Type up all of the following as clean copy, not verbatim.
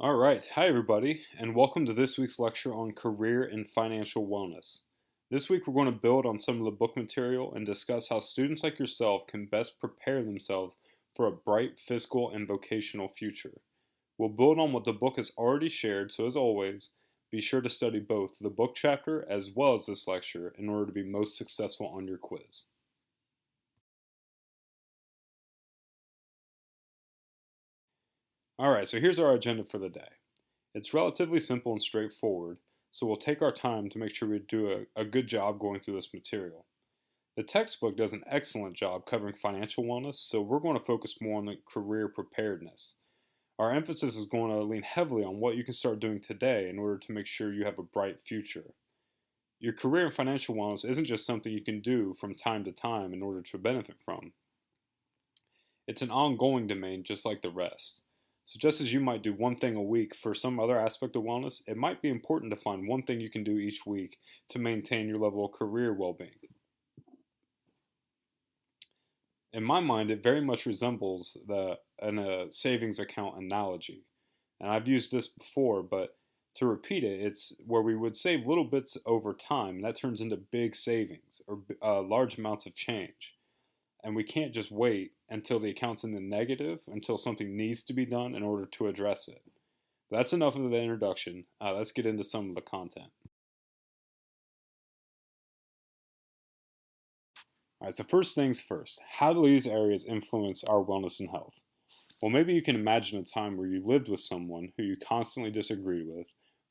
All right. Hi, everybody, and welcome to this week's lecture on career and financial wellness. This week, we're going to build on some of the book material and discuss how students like yourself can best prepare themselves for a bright fiscal and vocational future. We'll build on what the book has already shared, so as always, be sure to study both the book chapter as well as this lecture in order to be most successful on your quiz. All right, so here's our agenda for the day. It's relatively simple and straightforward, so we'll take our time to make sure we do a good job going through this material. The textbook does an excellent job covering financial wellness, so we're going to focus more on the career preparedness. Our emphasis is going to lean heavily on what you can start doing today in order to make sure you have a bright future. Your career in financial wellness isn't just something you can do from time to time in order to benefit from. It's an ongoing domain just like the rest. So, just as you might do one thing a week for some other aspect of wellness, it might be important to find one thing you can do each week to maintain your level of career well being. In my mind, it very much resembles a savings account analogy. And I've used this before, but to repeat it, it's where we would save little bits over time, and that turns into big savings or large amounts of change. And we can't just wait until the account's in the negative until something needs to be done in order to address it. But that's enough of the introduction. Let's get into some of the content. All right, so first things first, how do these areas influence our wellness and health? Well, maybe you can imagine a time where you lived with someone who you constantly disagreed with,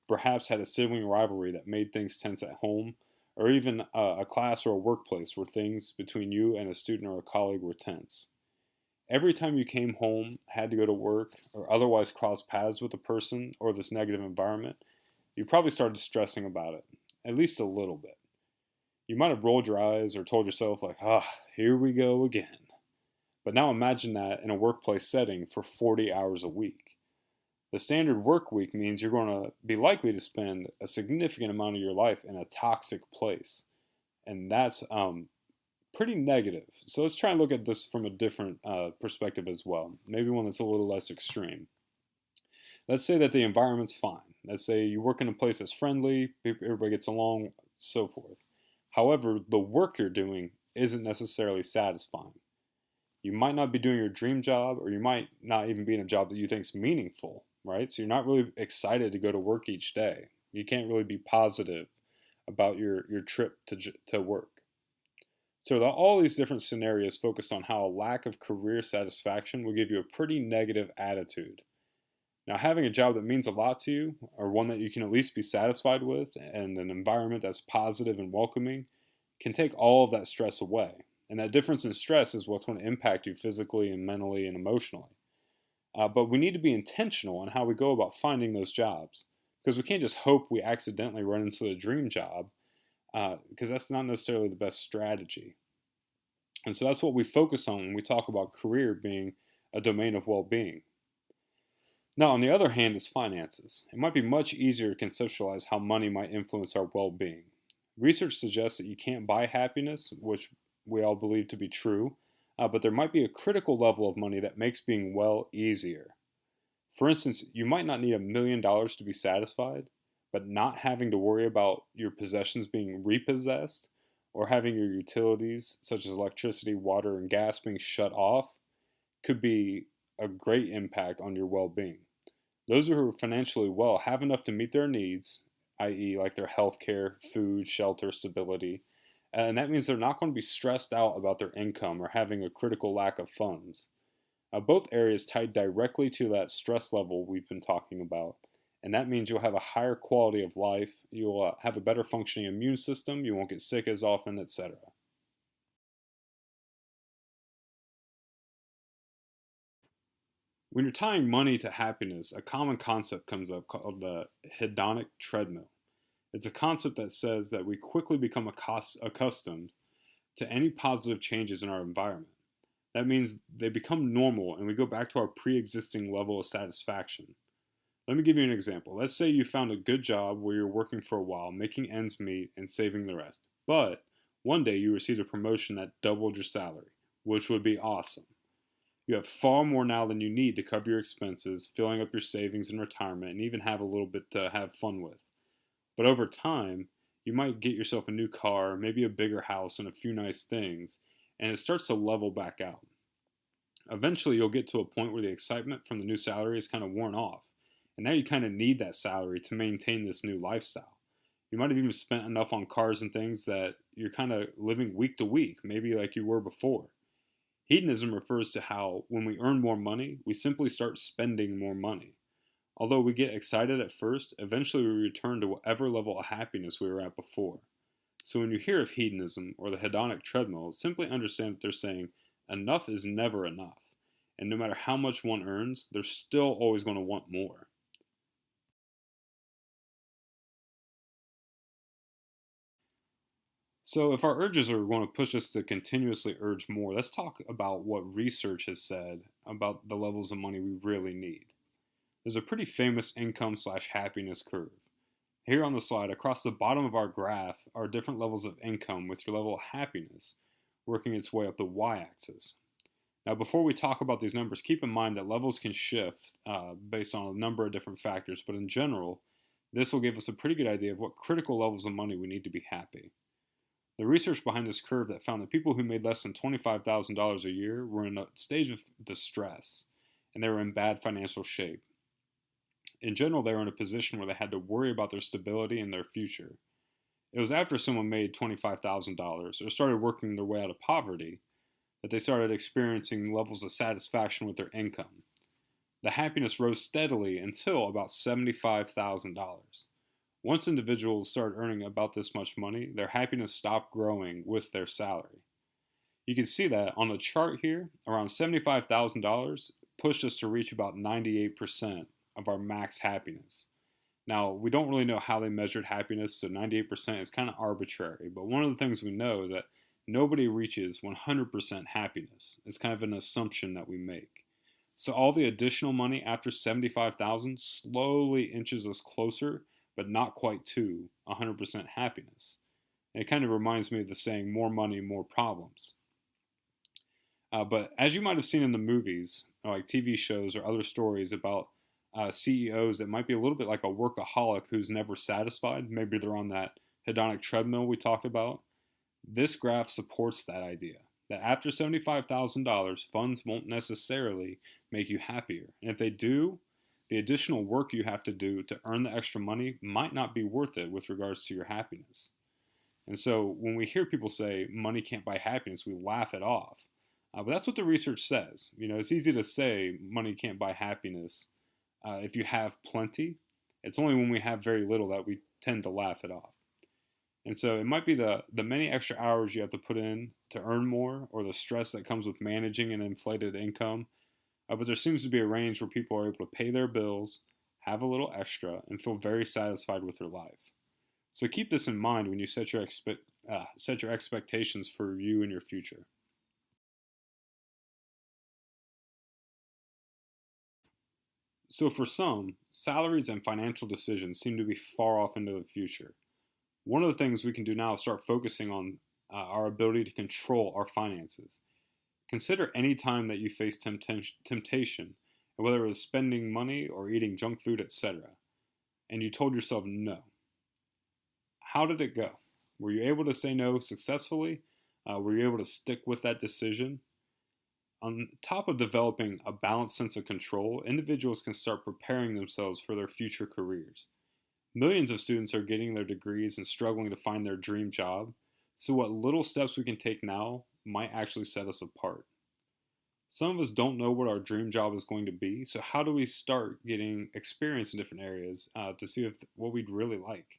perhaps had a sibling rivalry that made things tense at home, or even a class or a workplace where things between you and a student or a colleague were tense. Every time you came home, had to go to work, or otherwise crossed paths with a person or this negative environment, you probably started stressing about it, at least a little bit. You might have rolled your eyes or told yourself, like, here we go again. But now imagine that in a workplace setting for 40 hours a week. The standard work week means you're going to be likely to spend a significant amount of your life in a toxic place. And that's pretty negative. So let's try and look at this from a different perspective as well. Maybe one that's a little less extreme. Let's say that the environment's fine. Let's say you work in a place that's friendly, everybody gets along, so forth. However, the work you're doing isn't necessarily satisfying. You might not be doing your dream job, or you might not even be in a job that you think is meaningful, right? So you're not really excited to go to work each day. You can't really be positive about your trip to work. So all these different scenarios focused on how a lack of career satisfaction will give you a pretty negative attitude. Now, having a job that means a lot to you, or one that you can at least be satisfied with, and an environment that's positive and welcoming, can take all of that stress away. And that difference in stress is what's going to impact you physically and mentally and emotionally. But we need to be intentional on how we go about finding those jobs, because we can't just hope we accidentally run into the dream job, because that's not necessarily the best strategy. And so that's what we focus on when we talk about career being a domain of well being. Now, on the other hand, is finances. It might be much easier to conceptualize how money might influence our well being. Research suggests that you can't buy happiness, which we all believe to be true, but there might be a critical level of money that makes being well easier. For instance, you might not need $1 million to be satisfied, but not having to worry about your possessions being repossessed or having your utilities, such as electricity, water, and gas, being shut off could be a great impact on your well being. Those who are financially well have enough to meet their needs, i.e., like their health care, food, shelter, stability, and that means they're not going to be stressed out about their income or having a critical lack of funds. Both areas tied directly to that stress level we've been talking about, and that means you'll have a higher quality of life, you'll have a better functioning immune system, you won't get sick as often, etc. When you're tying money to happiness, a common concept comes up called the hedonic treadmill. It's a concept that says that we quickly become accustomed to any positive changes in our environment. That means they become normal and we go back to our pre existing level of satisfaction. Let me give you an example. Let's say you found a good job where you're working for a while, making ends meet, and saving the rest. But one day you received a promotion that doubled your salary, which would be awesome. You have far more now than you need to cover your expenses, filling up your savings and retirement, and even have a little bit to have fun with. But over time, you might get yourself a new car, maybe a bigger house, and a few nice things, and it starts to level back out. Eventually, you'll get to a point where the excitement from the new salary is kind of worn off, and now you kind of need that salary to maintain this new lifestyle. You might have even spent enough on cars and things that you're kind of living week to week, maybe like you were before. Hedonism refers to how, when we earn more money, we simply start spending more money. Although we get excited at first, eventually we return to whatever level of happiness we were at before. So when you hear of hedonism or the hedonic treadmill, simply understand that they're saying enough is never enough. And no matter how much one earns, they're still always going to want more. So, if our urges are going to push us to continuously urge more, let's talk about what research has said about the levels of money we really need. There's a pretty famous income slash happiness curve. Here on the slide, across the bottom of our graph are different levels of income with your level of happiness working its way up the y axis. Now, before we talk about these numbers, keep in mind that levels can shift based on a number of different factors, but in general, this will give us a pretty good idea of what critical levels of money we need to be happy. The research behind this curve that found that people who made less than $25,000 a year were in a stage of distress and they were in bad financial shape. In general, they were in a position where they had to worry about their stability and their future. It was after someone made $25,000 or started working their way out of poverty that they started experiencing levels of satisfaction with their income. The happiness rose steadily until about $75,000. Once individuals started earning about this much money, their happiness stopped growing with their salary. You can see that on the chart here, around $75,000 pushed us to reach about 98% of our max happiness. Now, we don't really know how they measured happiness, so 98% is kind of arbitrary, but one of the things we know is that nobody reaches 100% happiness. It's kind of an assumption that we make. So all the additional money after 75,000 slowly inches us closer, but not quite to 100% happiness. And it kind of reminds me of the saying, more money, more problems. But as you might have seen in the movies, like TV shows or other stories about CEOs that might be a little bit like a workaholic who's never satisfied, maybe they're on that hedonic treadmill we talked about, this graph supports that idea. That after $75,000, funds won't necessarily make you happier. And if they do, the additional work you have to do to earn the extra money might not be worth it with regards to your happiness. And so when we hear people say money can't buy happiness, we laugh it off. But that's what the research says. You know, it's easy to say money can't buy happiness if you have plenty. It's only when we have very little that we tend to laugh it off. And so it might be the many extra hours you have to put in to earn more, or the stress that comes with managing an inflated income. But there seems to be a range where people are able to pay their bills, have a little extra, and feel very satisfied with their life. So keep this in mind when you set your expectations for you and your future. So for some, salaries and financial decisions seem to be far off into the future. One of the things we can do now is start focusing on our ability to control our finances. Consider any time that you face temptation, whether it was spending money or eating junk food, etc., and you told yourself no. How did it go? Were you able to say no successfully? Were you able to stick with that decision? On top of developing a balanced sense of control, individuals can start preparing themselves for their future careers. Millions of students are getting their degrees and struggling to find their dream job, so what little steps we can take now might actually set us apart. Some of us don't know what our dream job is going to be, so how do we start getting experience in different areas to see what we'd really like?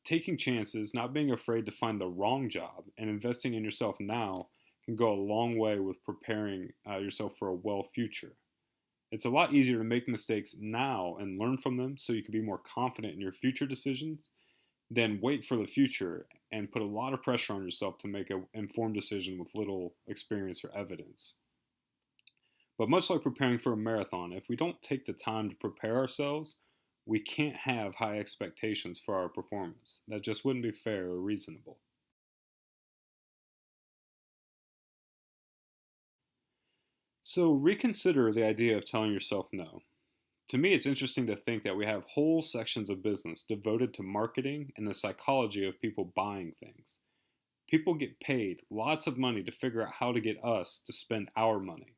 Taking chances, not being afraid to find the wrong job, and investing in yourself now can go a long way with preparing yourself for a well future. It's a lot easier to make mistakes now and learn from them so you can be more confident in your future decisions than wait for the future and put a lot of pressure on yourself to make an informed decision with little experience or evidence. But much like preparing for a marathon, if we don't take the time to prepare ourselves, we can't have high expectations for our performance. That just wouldn't be fair or reasonable. So reconsider the idea of telling yourself no. To me, it's interesting to think that we have whole sections of business devoted to marketing and the psychology of people buying things. People get paid lots of money to figure out how to get us to spend our money.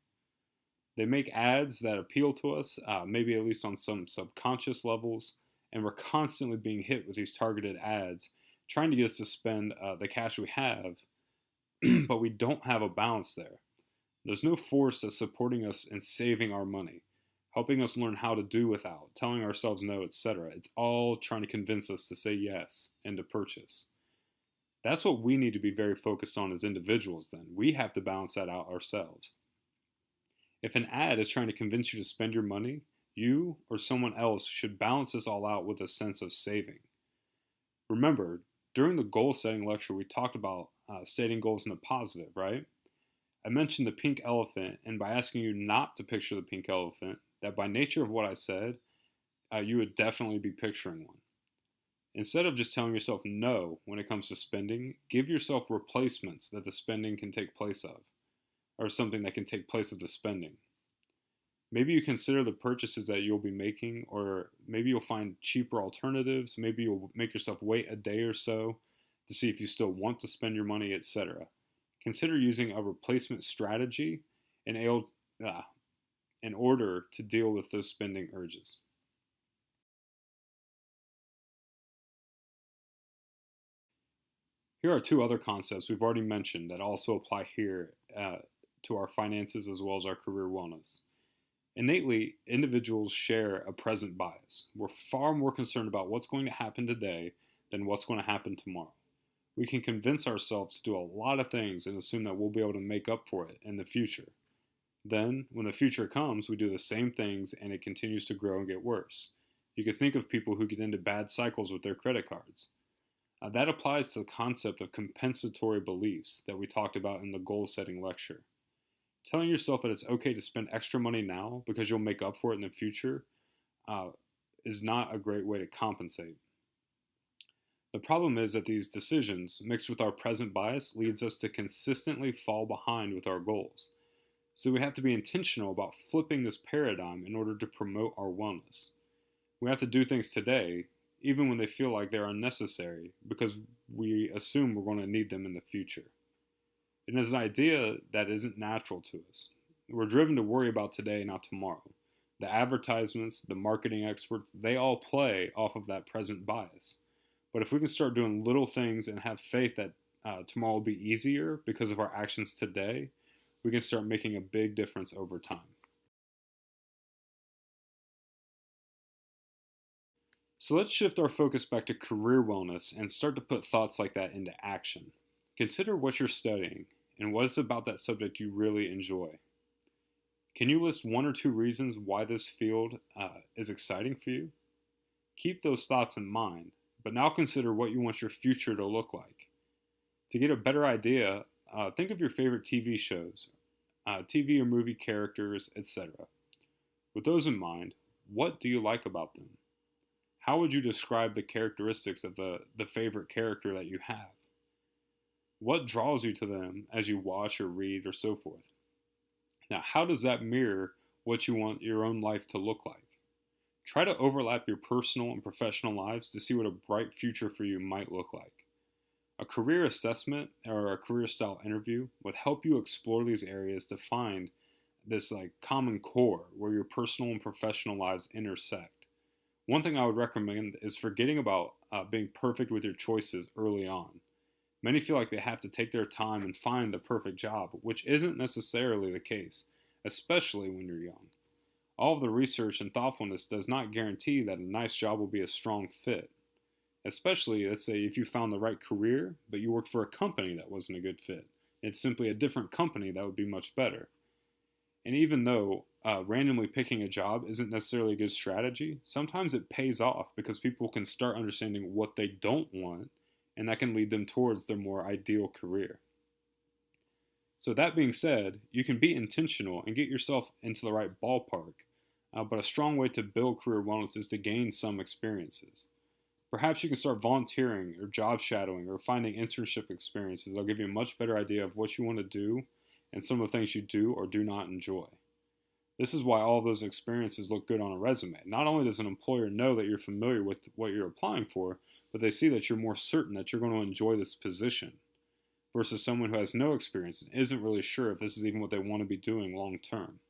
They make ads that appeal to us, maybe at least on some subconscious levels, and we're constantly being hit with these targeted ads trying to get us to spend the cash we have, but we don't have a balance there. There's no force that's supporting us in saving our money, helping us learn how to do without, telling ourselves no, etc. It's all trying to convince us to say yes and to purchase. That's what we need to be very focused on as individuals, then. We have to balance that out ourselves. If an ad is trying to convince you to spend your money, you or someone else should balance this all out with a sense of saving. Remember, during the goal setting lecture, we talked about stating goals in the positive, right? I mentioned the pink elephant, and by asking you not to picture the pink elephant, that by nature of what I said, you would definitely be picturing one. Instead of just telling yourself no when it comes to spending, give yourself replacements that the spending can take place of, or something that can take place of the spending. Maybe you consider the purchases that you'll be making, or maybe you'll find cheaper alternatives. Maybe you'll make yourself wait a day or so to see if you still want to spend your money, etc. Consider using a replacement strategy in order to deal with those spending urges. Here are two other concepts we've already mentioned that also apply here to our finances as well as our career wellness. Innately, individuals share a present bias. We're far more concerned about what's going to happen today than what's going to happen tomorrow. We can convince ourselves to do a lot of things and assume that we'll be able to make up for it in the future. Then, when the future comes, we do the same things and it continues to grow and get worse. You could think of people who get into bad cycles with their credit cards. That applies to the concept of compensatory beliefs that we talked about in the goal setting lecture. Telling yourself that it's okay to spend extra money now because you'll make up for it in the future is not a great way to compensate. The problem is that these decisions, mixed with our present bias, leads us to consistently fall behind with our goals. So we have to be intentional about flipping this paradigm in order to promote our wellness. We have to do things today, even when they feel like they're unnecessary, because we assume we're going to need them in the future. It is an idea that isn't natural to us. We're driven to worry about today, not tomorrow. The advertisements, the marketing experts, they all play off of that present bias. But if we can start doing little things and have faith that tomorrow will be easier because of our actions today, we can start making a big difference over time. So let's shift our focus back to career wellness and start to put thoughts like that into action. Consider what you're studying and what is about that subject you really enjoy. Can you list one or two reasons why this field is exciting for you? Keep those thoughts in mind, but now consider what you want your future to look like. To get a better idea, think of your favorite TV shows, TV or movie characters, etc. With those in mind, what do you like about them? How would you describe the characteristics of the favorite character that you have? What draws you to them as you watch or read or so forth? Now, how does that mirror what you want your own life to look like? Try to overlap your personal and professional lives to see what a bright future for you might look like. A career assessment or a career style interview would help you explore these areas to find this common core where your personal and professional lives intersect. One thing I would recommend is forgetting about being perfect with your choices early on. Many feel like they have to take their time and find the perfect job, which isn't necessarily the case, especially when you're young. All of the research and thoughtfulness does not guarantee that a nice job will be a strong fit. Especially, let's say, if you found the right career, but you worked for a company that wasn't a good fit. It's simply a different company that would be much better. And even though randomly picking a job isn't necessarily a good strategy, sometimes it pays off because people can start understanding what they don't want, and that can lead them towards their more ideal career. So that being said, you can be intentional and get yourself into the right ballpark, but a strong way to build career wellness is to gain some experiences. Perhaps you can start volunteering or job shadowing or finding internship experiences. They'll give you a much better idea of what you want to do and some of the things you do or do not enjoy. This is why all those experiences look good on a resume. Not only does an employer know that you're familiar with what you're applying for, but they see that you're more certain that you're going to enjoy this position versus someone who has no experience and isn't really sure if this is even what they want to be doing long term.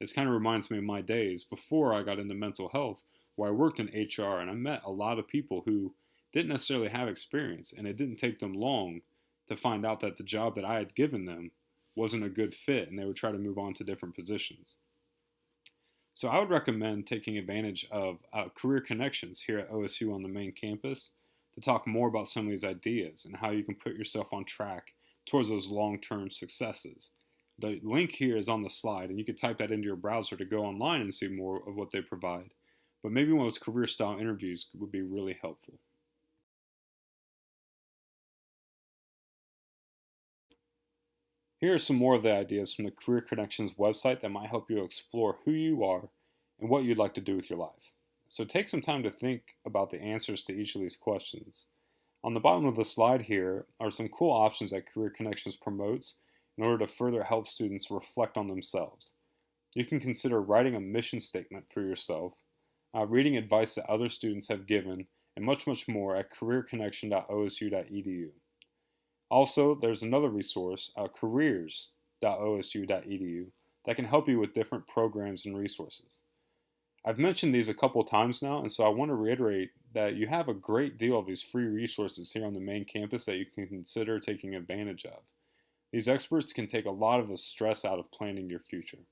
This kind of reminds me of my days before I got into mental health, where I worked in HR and I met a lot of people who didn't necessarily have experience, and it didn't take them long to find out that the job that I had given them wasn't a good fit and they would try to move on to different positions. So I would recommend taking advantage of career connections here at OSU on the main campus to talk more about some of these ideas and how you can put yourself on track towards those long-term successes. The link here is on the slide, and you could type that into your browser to go online and see more of what they provide. But maybe one of those career style interviews would be really helpful. Here are some more of the ideas from the Career Connections website that might help you explore who you are and what you'd like to do with your life. So take some time to think about the answers to each of these questions. On the bottom of the slide here are some cool options that Career Connections promotes in order to further help students reflect on themselves. You can consider writing a mission statement for yourself, reading advice that other students have given, and much, much more at careerconnection.osu.edu. Also, there's another resource, careers.osu.edu, that can help you with different programs and resources. I've mentioned these a couple times now, and so I want to reiterate that you have a great deal of these free resources here on the main campus that you can consider taking advantage of. These experts can take a lot of the stress out of planning your future.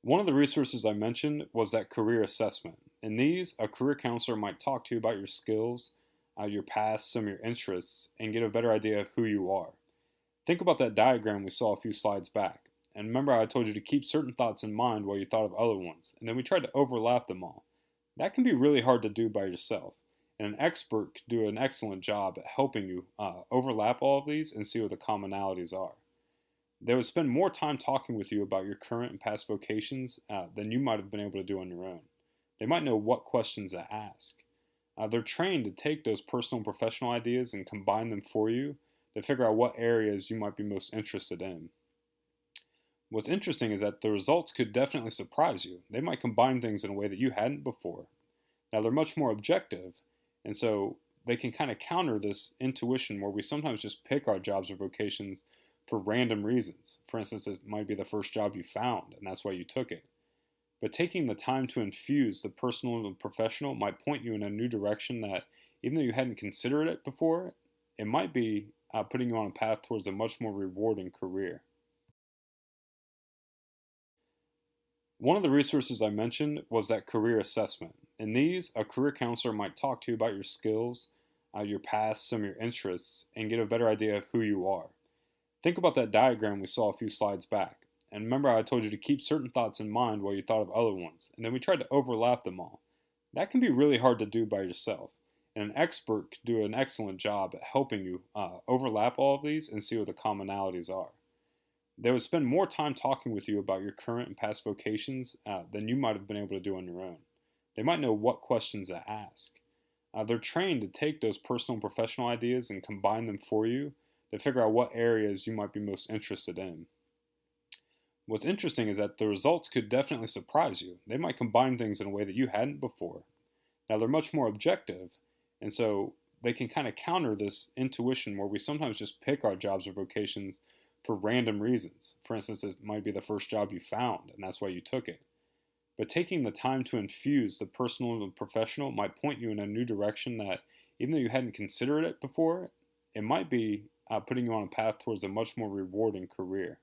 One of the resources I mentioned was that career assessment. In these, a career counselor might talk to you about your skills, your past, some of your interests, and get a better idea of who you are. Think about that diagram we saw a few slides back. And remember how I told you to keep certain thoughts in mind while you thought of other ones, and then we tried to overlap them all. That can be really hard to do by yourself, and an expert could do an excellent job at helping you overlap all of these and see what the commonalities are. They would spend more time talking with you about your current and past vocations than you might have been able to do on your own. They might know what questions to ask. They're trained to take those personal and professional ideas and combine them for you to figure out what areas you might be most interested in. What's interesting is that the results could definitely surprise you. They might combine things in a way that you hadn't before. Now, they're much more objective, and so they can kind of counter this intuition where we sometimes just pick our jobs or vocations for random reasons. For instance, it might be the first job you found, and that's why you took it. But taking the time to infuse the personal and the professional might point you in a new direction that, even though you hadn't considered it before, it might be putting you on a path towards a much more rewarding career. One of the resources I mentioned was that career assessment. In these, a career counselor might talk to you about your skills, your past, some of your interests, and get a better idea of who you are. Think about that diagram we saw a few slides back. And remember how I told you to keep certain thoughts in mind while you thought of other ones, and then we tried to overlap them all. That can be really hard to do by yourself, and an expert could do an excellent job at helping you overlap all of these and see what the commonalities are. They would spend more time talking with you about your current and past vocations than you might have been able to do on your own. They might know what questions to ask. They're trained to take those personal and professional ideas and combine them for you to figure out what areas you might be most interested in. What's interesting is that the results could definitely surprise you. They might combine things in a way that you hadn't before. Now, they're much more objective, and so they can kind of counter this intuition where we sometimes just pick our jobs or vocations for random reasons. For instance, it might be the first job you found, and that's why you took it. But taking the time to infuse the personal and the professional might point you in a new direction that, even though you hadn't considered it before, it might be putting you on a path towards a much more rewarding career.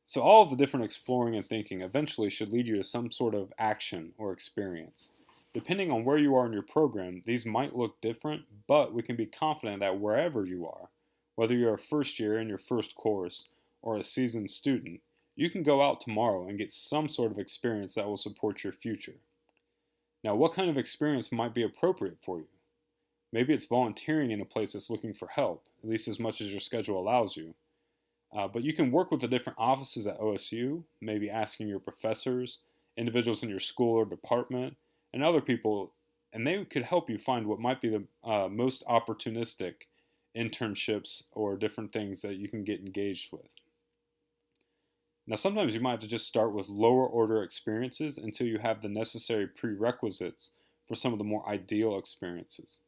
So, all of the different exploring and thinking eventually should lead you to some sort of action or experience. Depending on where you are in your program, these might look different, but we can be confident that wherever you are, whether you're a first year in your first course or a seasoned student, you can go out tomorrow and get some sort of experience that will support your future. Now, what kind of experience might be appropriate for you? Maybe it's volunteering in a place that's looking for help, at least as much as your schedule allows you. But you can work with the different offices at OSU, maybe asking your professors, individuals in your school or department, and other people and they could help you find what might be the most opportunistic internships or different things that you can get engaged with. Now, sometimes you might have to just start with lower order experiences until you have the necessary prerequisites for some of the more ideal experiences.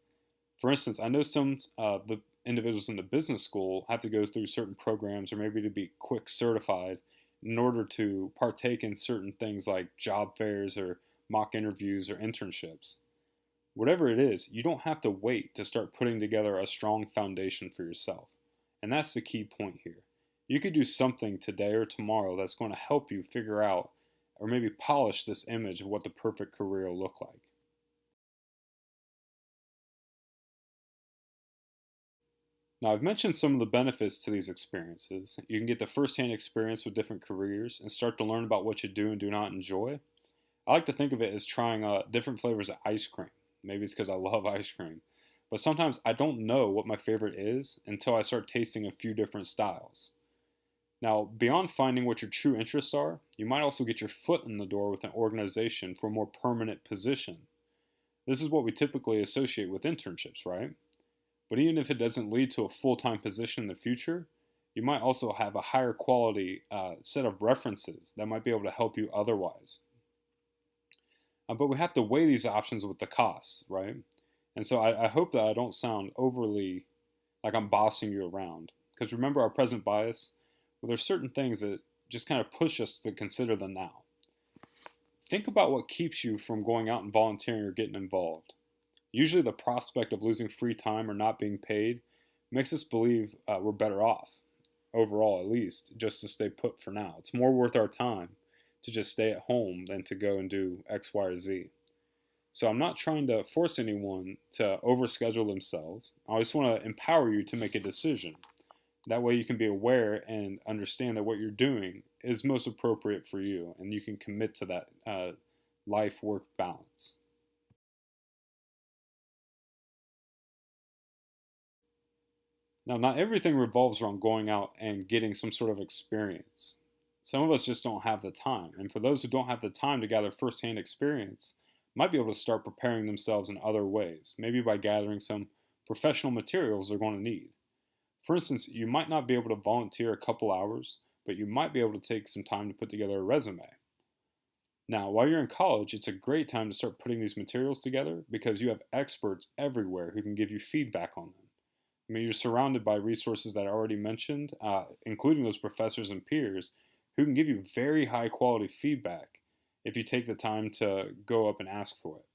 For instance, I know some the individuals in the business school have to go through certain programs or maybe to be quick certified in order to partake in certain things like job fairs or mock interviews or internships. Whatever it is, you don't have to wait to start putting together a strong foundation for yourself. And that's the key point here. You could do something today or tomorrow that's going to help you figure out or maybe polish this image of what the perfect career will look like. Now, I've mentioned some of the benefits to these experiences. You can get the firsthand experience with different careers and start to learn about what you do and do not enjoy. I like to think of it as trying different flavors of ice cream. Maybe it's because I love ice cream. But sometimes I don't know what my favorite is until I start tasting a few different styles. Now, beyond finding what your true interests are, you might also get your foot in the door with an organization for a more permanent position. This is what we typically associate with internships, right? But even if it doesn't lead to a full time position in the future, you might also have a higher quality set of references that might be able to help you otherwise. But we have to weigh these options with the costs, right? And so I hope that I don't sound overly like I'm bossing you around. Because remember our present bias? Well, there's certain things that just kind of push us to consider the now. Think about what keeps you from going out and volunteering or getting involved. Usually, the prospect of losing free time or not being paid makes us believe we're better off, overall at least, just to stay put for now. It's more worth our time to just stay at home than to go and do X, Y, or Z. So I'm not trying to force anyone to overschedule themselves. I just want to empower you to make a decision. That way you can be aware and understand that what you're doing is most appropriate for you and you can commit to that life-work balance. Now, not everything revolves around going out and getting some sort of experience. Some of us just don't have the time. And for those who don't have the time to gather firsthand experience, might be able to start preparing themselves in other ways, maybe by gathering some professional materials they're going to need. For instance, you might not be able to volunteer a couple hours, but you might be able to take some time to put together a resume. Now, while you're in college, it's a great time to start putting these materials together because you have experts everywhere who can give you feedback on them. I mean, you're surrounded by resources that I already mentioned, including those professors and peers who can give you very high quality feedback if you take the time to go up and ask for it.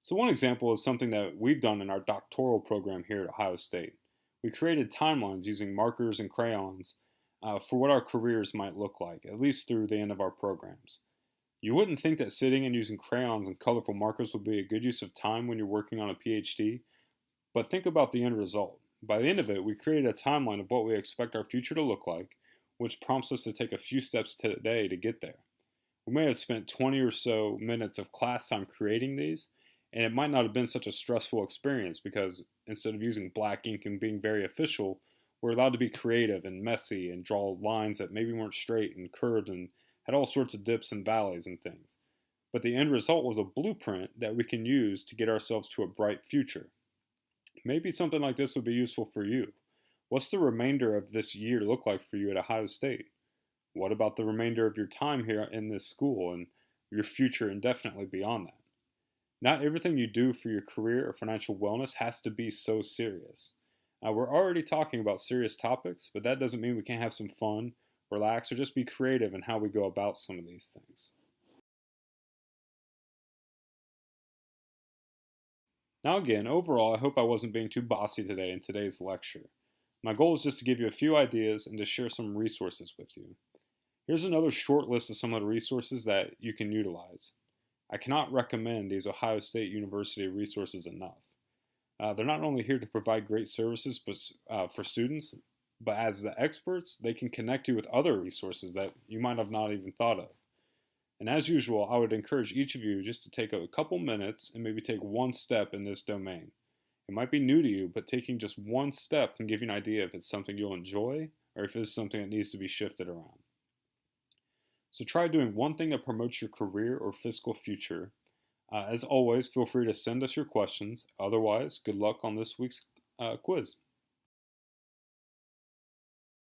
So, one example is something that we've done in our doctoral program here at Ohio State. We created timelines using markers and crayons for what our careers might look like, at least through the end of our programs. You wouldn't think that sitting and using crayons and colorful markers would be a good use of time when you're working on a PhD, but think about the end result. By the end of it, we created a timeline of what we expect our future to look like, which prompts us to take a few steps today to get there. We may have spent 20 or so minutes of class time creating these, and it might not have been such a stressful experience because instead of using black ink and being very official, we're allowed to be creative and messy and draw lines that maybe weren't straight and curved and had all sorts of dips and valleys and things. But the end result was a blueprint that we can use to get ourselves to a bright future. Maybe something like this would be useful for you. What's the remainder of this year look like for you at Ohio State? What about the remainder of your time here in this school and your future indefinitely beyond that? Not everything you do for your career or financial wellness has to be so serious. We're already talking about serious topics, but that doesn't mean we can't have some fun, relax, or just be creative in how we go about some of these things. Now, again, overall, I hope I wasn't being too bossy today in today's lecture. My goal is just to give you a few ideas and to share some resources with you. Here's another short list of some of the resources that you can utilize. I cannot recommend these Ohio State University resources enough. They're not only here to provide great services for students, but as the experts, they can connect you with other resources that you might have not even thought of. And as usual, I would encourage each of you just to take a couple minutes and maybe take one step in this domain. It might be new to you, but taking just one step can give you an idea if it's something you'll enjoy or if it's something that needs to be shifted around. So try doing one thing that promotes your career or fiscal future. As always, feel free to send us your questions. Otherwise, good luck on this week's quiz.